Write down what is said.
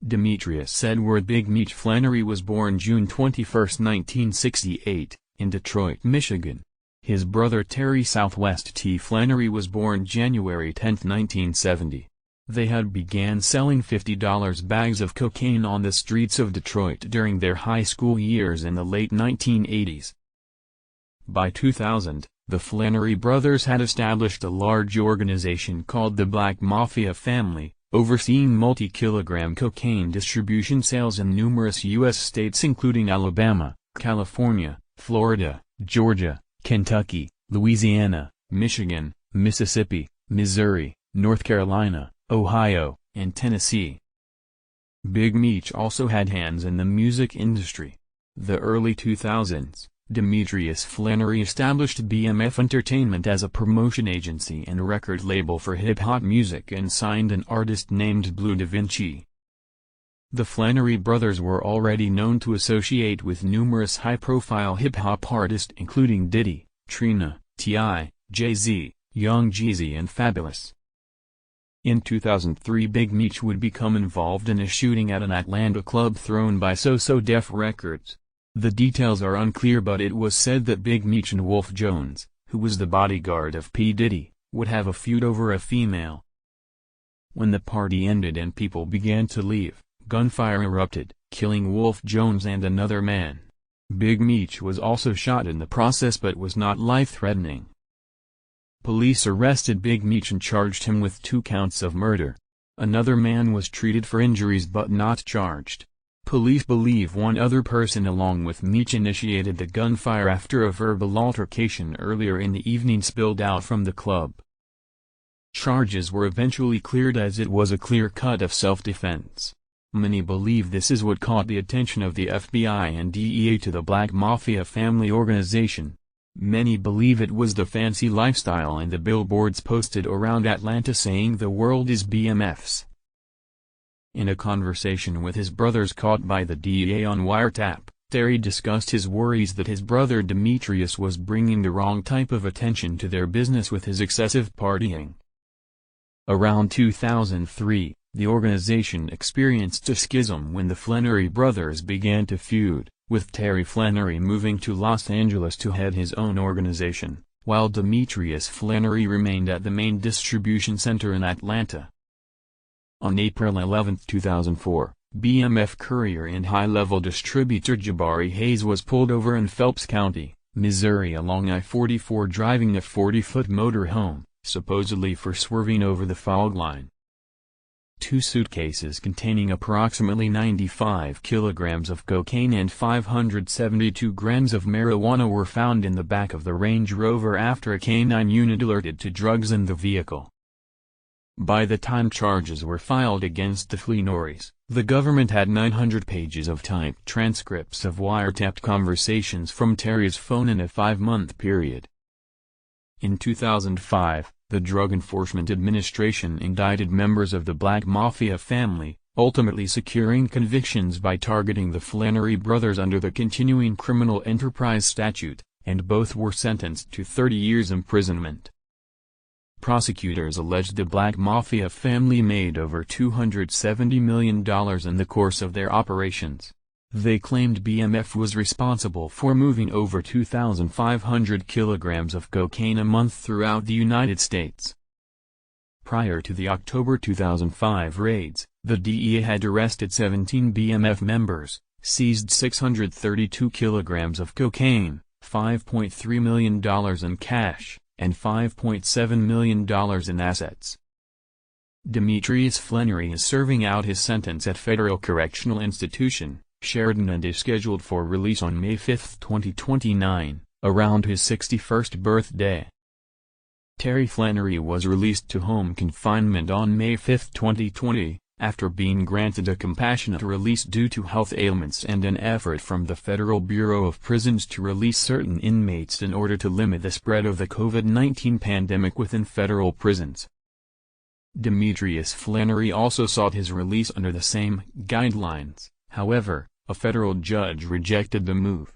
Demetrius Edward Big Meech Flannery was born June 21, 1968, in Detroit, Michigan. His brother Terry Southwest T. Flannery was born January 10, 1970. They had began selling $50 bags of cocaine on the streets of Detroit during their high school years in the late 1980s. By 2000, the Flannery brothers had established a large organization called the Black Mafia Family, overseeing multi-kilogram cocaine distribution sales in numerous U.S. states including Alabama, California, Florida, Georgia, Kentucky, Louisiana, Michigan, Mississippi, Missouri, North Carolina, Ohio, and Tennessee. Big Meech also had hands in the music industry. The early 2000s, Demetrius Flannery established BMF Entertainment as a promotion agency and record label for hip-hop music and signed an artist named Blue Da Vinci. The Flannery brothers were already known to associate with numerous high-profile hip-hop artists including Diddy, Trina, T.I., Jay-Z, Young Jeezy and Fabulous. In 2003 Big Meech would become involved in a shooting at an Atlanta club thrown by So Def Records. The details are unclear, but it was said that Big Meech and Wolf Jones, who was the bodyguard of P. Diddy, would have a feud over a female. When the party ended and people began to leave, gunfire erupted, killing Wolf Jones and another man. Big Meech was also shot in the process but was not life-threatening. Police arrested Big Meech and charged him with 2 counts of murder. Another man was treated for injuries but not charged. Police believe one other person along with Meech initiated the gunfire after a verbal altercation earlier in the evening spilled out from the club. Charges were eventually cleared as it was a clear cut of self-defense. Many believe this is what caught the attention of the FBI and DEA to the Black Mafia Family organization. Many believe it was the fancy lifestyle and the billboards posted around Atlanta saying the world is BMF's. In a conversation with his brothers caught by the DEA on wiretap, Terry discussed his worries that his brother Demetrius was bringing the wrong type of attention to their business with his excessive partying. Around 2003, the organization experienced a schism when the Flannery brothers began to feud, with Terry Flannery moving to Los Angeles to head his own organization, while Demetrius Flannery remained at the main distribution center in Atlanta. On April 11, 2004, BMF courier and high-level distributor Jabari Hayes was pulled over in Phelps County, Missouri along I-44 driving a 40-foot motorhome, supposedly for swerving over the fog line. 2 suitcases containing approximately 95 kilograms of cocaine and 572 grams of marijuana were found in the back of the Range Rover after a canine unit alerted to drugs in the vehicle. By the time charges were filed against the Flannerys, the government had 900 pages of typed transcripts of wiretapped conversations from Terry's phone in a 5-month period. In 2005, the Drug Enforcement Administration indicted members of the Black Mafia family, ultimately securing convictions by targeting the Flannery brothers under the Continuing Criminal Enterprise Statute, and both were sentenced to 30 years imprisonment. Prosecutors alleged the Black Mafia family made over $270 million in the course of their operations. They claimed BMF was responsible for moving over 2,500 kilograms of cocaine a month throughout the United States. Prior to the October 2005 raids, the DEA had arrested 17 BMF members, seized 632 kilograms of cocaine, $5.3 million in cash, and $5.7 million in assets. Demetrius Flannery is serving out his sentence at Federal Correctional Institution, Sheridan, and is scheduled for release on May 5, 2029, around his 61st birthday. Terry Flannery was released to home confinement on May 5, 2020, after being granted a compassionate release due to health ailments and an effort from the Federal Bureau of Prisons to release certain inmates in order to limit the spread of the COVID-19 pandemic within federal prisons. Demetrius Flannery also sought his release under the same guidelines. However, a federal judge rejected the move.